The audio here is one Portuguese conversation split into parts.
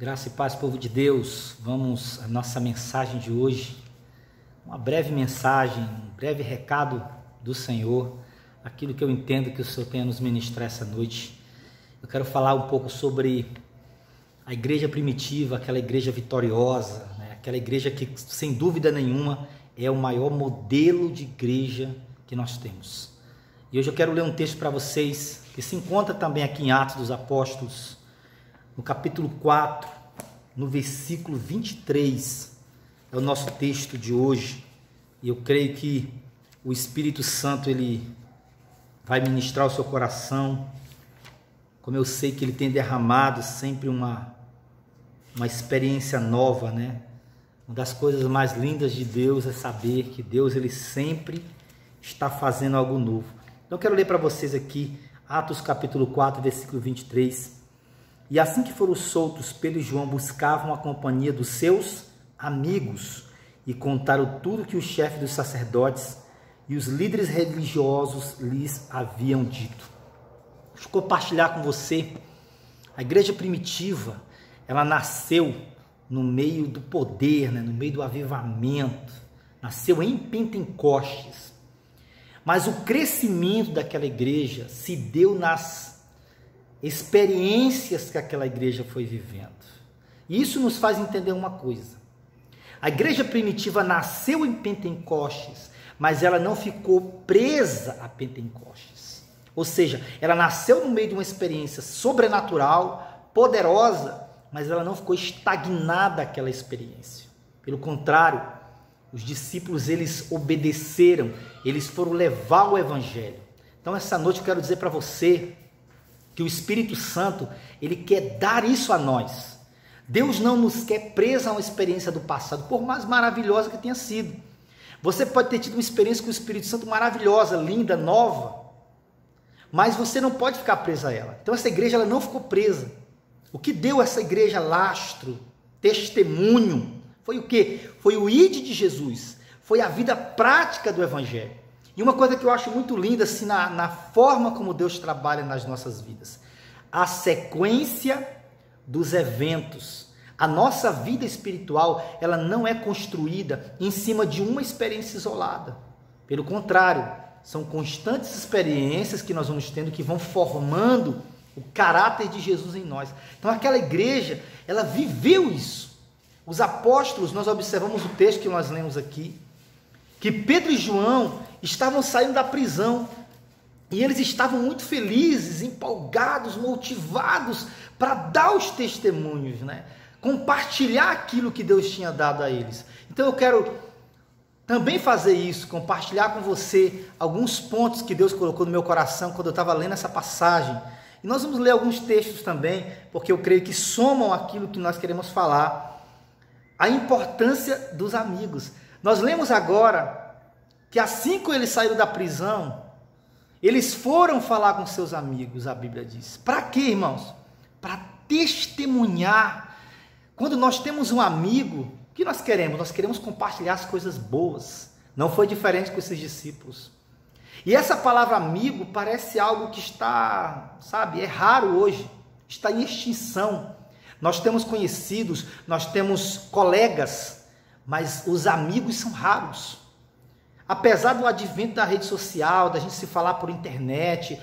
Graça e paz, povo de Deus. Vamos à nossa mensagem de hoje. Uma breve mensagem, um breve recado do Senhor, aquilo que eu entendo que o Senhor tem a nos ministrar essa noite. Eu quero falar um pouco sobre a igreja primitiva, aquela igreja vitoriosa, aquela igreja que, sem dúvida nenhuma, é o maior modelo de igreja que nós temos. E hoje eu quero ler um texto para vocês, que se encontra também aqui em Atos dos Apóstolos, no capítulo 4, no versículo 23, é o nosso texto de hoje. E eu creio que o Espírito Santo, ele vai ministrar o seu coração, como eu sei que ele tem derramado sempre uma experiência nova, né? Uma das coisas mais lindas de Deus é saber que Deus, ele sempre está fazendo algo novo. Então eu quero ler para vocês aqui, Atos capítulo 4, versículo 23. E assim que foram soltos, Pedro e João buscavam a companhia dos seus amigos e contaram tudo que o chefe dos sacerdotes e os líderes religiosos lhes haviam dito. Deixa eu compartilhar com você. A igreja primitiva, ela nasceu no meio do poder, no meio do avivamento, nasceu em Pentecostes. Mas o crescimento daquela igreja se deu nas experiências que aquela igreja foi vivendo. E isso nos faz entender uma coisa. A igreja primitiva nasceu em Pentecostes, mas ela não ficou presa a Pentecostes. Ou seja, ela nasceu no meio de uma experiência sobrenatural, poderosa, mas ela não ficou estagnada àquela experiência. Pelo contrário, os discípulos, eles obedeceram, eles foram levar o evangelho. Então, essa noite eu quero dizer para você que o Espírito Santo, ele quer dar isso a nós. Deus não nos quer presos a uma experiência do passado, por mais maravilhosa que tenha sido. Você pode ter tido uma experiência com o Espírito Santo maravilhosa, linda, nova, mas você não pode ficar preso a ela. Então essa igreja, ela não ficou presa. O que deu a essa igreja lastro, testemunho, foi o quê? Foi o ide de Jesus, foi a vida prática do evangelho. E uma coisa que eu acho muito linda, assim, na forma como Deus trabalha nas nossas vidas, a sequência dos eventos. A nossa vida espiritual, ela não é construída em cima de uma experiência isolada. Pelo contrário, são constantes experiências que nós vamos tendo, que vão formando o caráter de Jesus em nós. Então aquela igreja, ela viveu isso. Os apóstolos, nós observamos o texto que nós lemos aqui, que Pedro e João estavam saindo da prisão e eles estavam muito felizes, empolgados, motivados para dar os testemunhos, compartilhar aquilo que Deus tinha dado a eles. Então eu quero também fazer isso, compartilhar com você alguns pontos que Deus colocou no meu coração quando eu estava lendo essa passagem. E nós vamos ler alguns textos também, porque eu creio que somam aquilo que nós queremos falar. A importância dos amigos. Nós lemos agora que assim que eles saíram da prisão, eles foram falar com seus amigos, a Bíblia diz. Para quê, irmãos? Para testemunhar. Quando nós temos um amigo, o que nós queremos? Nós queremos compartilhar as coisas boas. Não foi diferente com esses discípulos. E essa palavra amigo parece algo que está, é raro hoje, está em extinção. Nós temos conhecidos, nós temos colegas, mas os amigos são raros. Apesar do advento da rede social, da gente se falar por internet,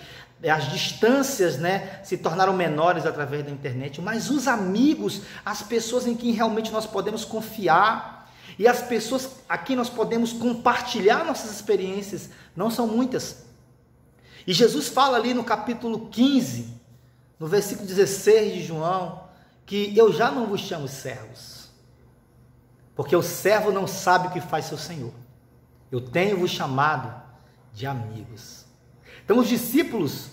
as distâncias, se tornaram menores através da internet, mas os amigos, as pessoas em quem realmente nós podemos confiar e as pessoas a quem nós podemos compartilhar nossas experiências, não são muitas. E Jesus fala ali no capítulo 15, no versículo 16 de João, que eu já não vos chamo servos, porque o servo não sabe o que faz seu senhor. Eu tenho-vos chamado de amigos. Então os discípulos,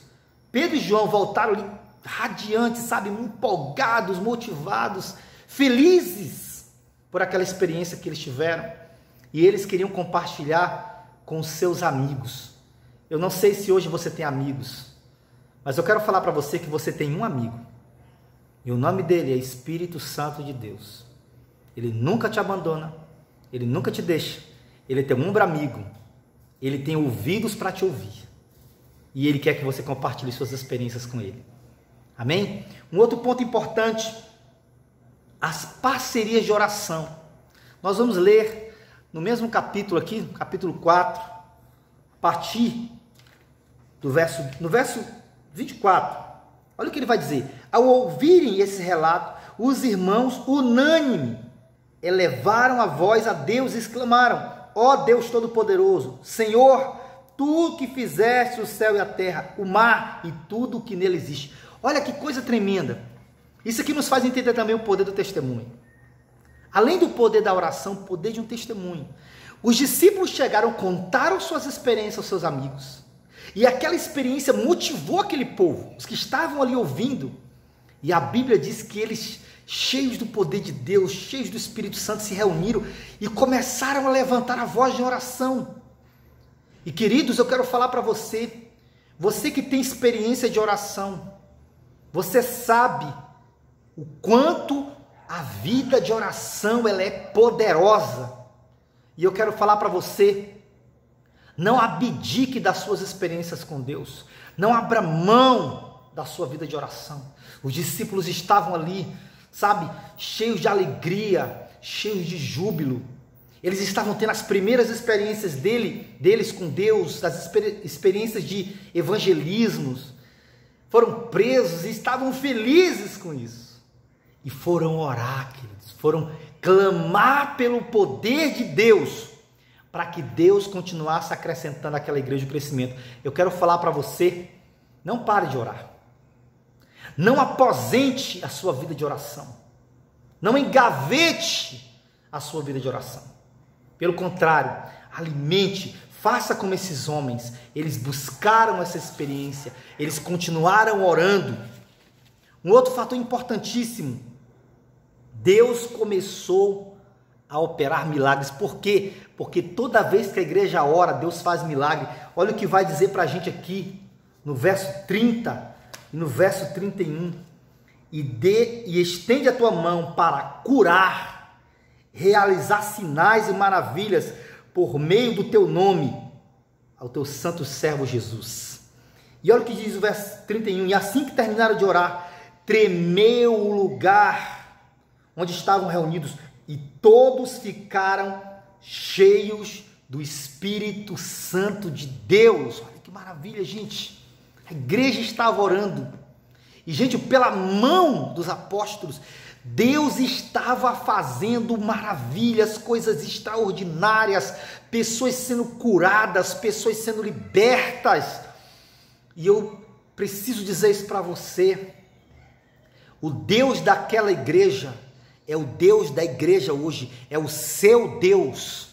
Pedro e João, voltaram ali radiantes, empolgados, motivados, felizes por aquela experiência que eles tiveram. E eles queriam compartilhar com os seus amigos. Eu não sei se hoje você tem amigos, mas eu quero falar para você que você tem um amigo. E o nome dele é Espírito Santo de Deus. Ele nunca te abandona, ele nunca te deixa. Ele é teu ombro amigo, ele tem ouvidos para te ouvir. E ele quer que você compartilhe suas experiências com ele. Amém? Um outro ponto importante as parcerias de oração. Nós vamos ler no mesmo capítulo aqui, capítulo 4, a partir do verso 24. Olha o que ele vai dizer. Ao ouvirem esse relato, os irmãos, unânime, elevaram a voz a Deus e exclamaram: ó Deus Todo-Poderoso, Senhor, tu que fizeste o céu e a terra, o mar e tudo o que nele existe. Olha que coisa tremenda. Isso aqui nos faz entender também o poder do testemunho. Além do poder da oração, o poder de um testemunho. Os discípulos chegaram, contaram suas experiências aos seus amigos. E aquela experiência motivou aquele povo, os que estavam ali ouvindo. E a Bíblia diz que eles, cheios do poder de Deus, cheios do Espírito Santo, se reuniram e começaram a levantar a voz de oração. E queridos, eu quero falar para você, você que tem experiência de oração, você sabe o quanto a vida de oração ela é poderosa. E eu quero falar para você, não abdique das suas experiências com Deus, não abra mão da sua vida de oração. Os discípulos estavam ali, sabe, cheios de alegria, cheios de júbilo. Eles estavam tendo as primeiras experiências deles com Deus, as experiências de evangelismos. Foram presos e estavam felizes com isso. E foram orar, queridos, foram clamar pelo poder de Deus, para que Deus continuasse acrescentando àquela igreja o crescimento. Eu quero falar para você, não pare de orar. Não aposente a sua vida de oração. Não engavete a sua vida de oração. Pelo contrário, alimente, faça como esses homens. Eles buscaram essa experiência, eles continuaram orando. Um outro fator importantíssimo, Deus começou a operar milagres. Por quê? Porque toda vez que a igreja ora, Deus faz milagre. Olha o que vai dizer para a gente aqui, no verso 30 e no verso 31. E estende a tua mão para curar, realizar sinais e maravilhas por meio do teu nome, ao teu santo servo Jesus. E olha o que diz o verso 31. E assim que terminaram de orar, tremeu o lugar onde estavam reunidos, e todos ficaram cheios do Espírito Santo de Deus. Olha que maravilha, gente. A igreja estava orando. E, gente, pela mão dos apóstolos, Deus estava fazendo maravilhas, coisas extraordinárias, pessoas sendo curadas, pessoas sendo libertas. E eu preciso dizer isso para você. O Deus daquela igreja é o Deus da igreja hoje, é o seu Deus.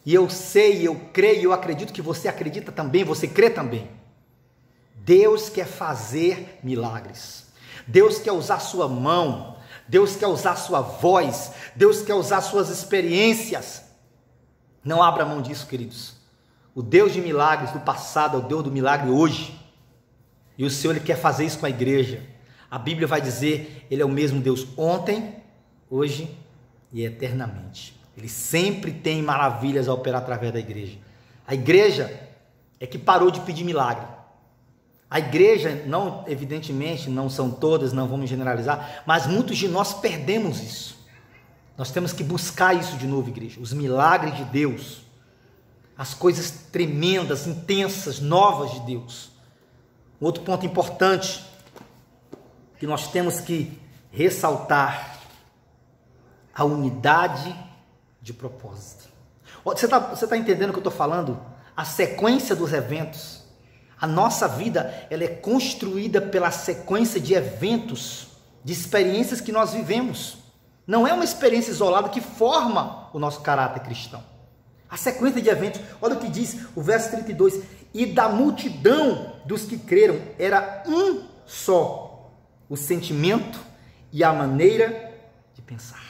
E eu sei, eu creio, eu acredito que você acredita também, você crê também. Deus quer fazer milagres. Deus quer usar sua mão, Deus quer usar sua voz, Deus quer usar suas experiências. Não abra mão disso, queridos. O Deus de milagres do passado é o Deus do milagre hoje. E o Senhor, Ele quer fazer isso com a igreja. A Bíblia vai dizer, Ele é o mesmo Deus ontem, hoje e eternamente. Ele sempre tem maravilhas a operar através da igreja. A igreja é que parou de pedir milagre. A igreja, não, evidentemente, não são todas, não vamos generalizar, mas muitos de nós perdemos isso. Nós temos que buscar isso de novo, igreja. Os milagres de Deus, as coisas tremendas, intensas, novas de Deus. Um outro ponto importante que nós temos que ressaltar: a unidade de propósito. Você está entendendo o que eu estou falando? A sequência dos eventos. A nossa vida, ela é construída pela sequência de eventos, de experiências que nós vivemos. Não é uma experiência isolada que forma o nosso caráter cristão. A sequência de eventos, olha o que diz o verso 32. E da multidão dos que creram, era um só o sentimento e a maneira de pensar.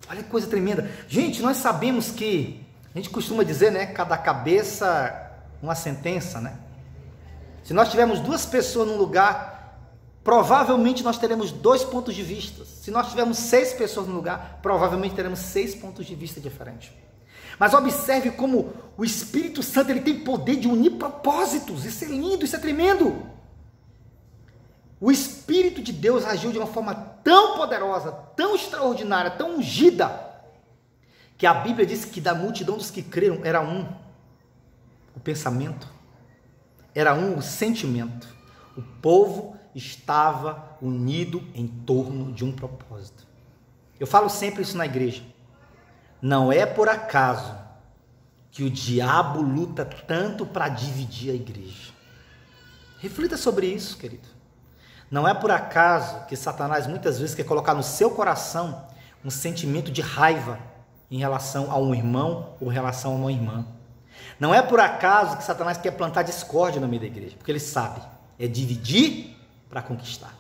Olha que coisa tremenda. Gente, nós sabemos que, a gente costuma dizer, né, cada cabeça uma sentença, né? Se nós tivermos duas pessoas num lugar, provavelmente nós teremos 2 pontos de vista. Se nós tivermos 6 pessoas no lugar, provavelmente teremos 6 pontos de vista diferentes. Mas observe como o Espírito Santo, ele tem poder de unir propósitos. Isso é lindo, isso é tremendo. Espírito de Deus agiu de uma forma tão poderosa, tão extraordinária, tão ungida, que a Bíblia diz que da multidão dos que creram era um o pensamento, era um o sentimento. O povo estava unido em torno de um propósito. Eu falo sempre isso na igreja. Não é por acaso que o diabo luta tanto para dividir a igreja. Reflita sobre isso, querido. Não é por acaso que Satanás muitas vezes quer colocar no seu coração um sentimento de raiva em relação a um irmão ou em relação a uma irmã. Não é por acaso que Satanás quer plantar discórdia no meio da igreja, porque ele sabe, é dividir para conquistar.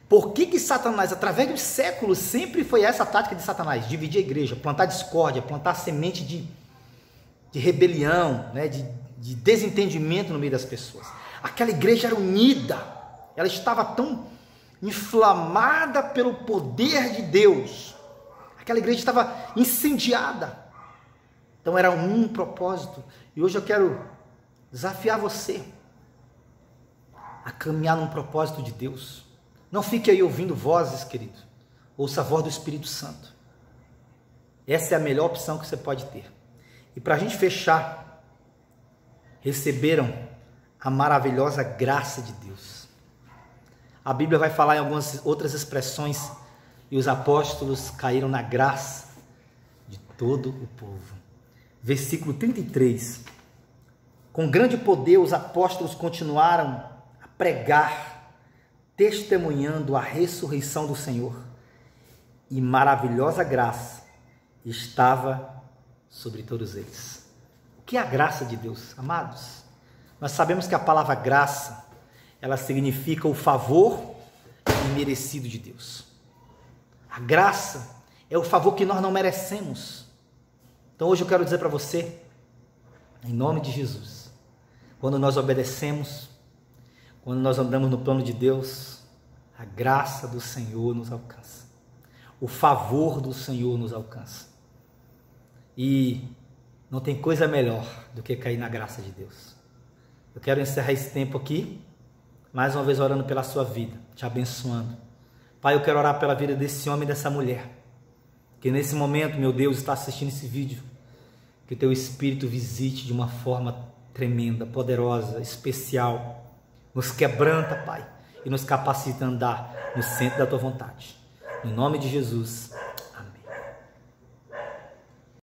Por que Satanás, através dos séculos, sempre foi essa a tática de Satanás? Dividir a igreja, plantar discórdia, plantar semente de rebelião, né? de desentendimento no meio das pessoas. Aquela igreja era unida, ela estava tão inflamada pelo poder de Deus, aquela igreja estava incendiada, então era um propósito. E hoje eu quero desafiar você a caminhar num propósito de Deus. Não fique aí ouvindo vozes, querido. Ouça a voz do Espírito Santo. Essa é a melhor opção que você pode ter. E para a gente fechar, receberam a maravilhosa graça de Deus. A Bíblia vai falar em algumas outras expressões, e os apóstolos caíram na graça de todo o povo. Versículo 33. Com grande poder os apóstolos continuaram a pregar, testemunhando a ressurreição do Senhor, e maravilhosa graça estava sobre todos eles. O que é a graça de Deus, amados? Nós sabemos que a palavra graça, ela significa o favor imerecido de Deus. A graça é o favor que nós não merecemos. Então hoje eu quero dizer para você, em nome de Jesus, quando nós obedecemos, quando nós andamos no plano de Deus, a graça do Senhor nos alcança. O favor do Senhor nos alcança. E não tem coisa melhor do que cair na graça de Deus. Eu quero encerrar esse tempo aqui, mais uma vez orando pela sua vida, te abençoando. Pai, eu quero orar pela vida desse homem e dessa mulher, que nesse momento, meu Deus, está assistindo esse vídeo. Que o teu Espírito visite de uma forma tremenda, poderosa, especial. Nos quebranta, Pai, e nos capacita a andar no centro da tua vontade. No nome de Jesus.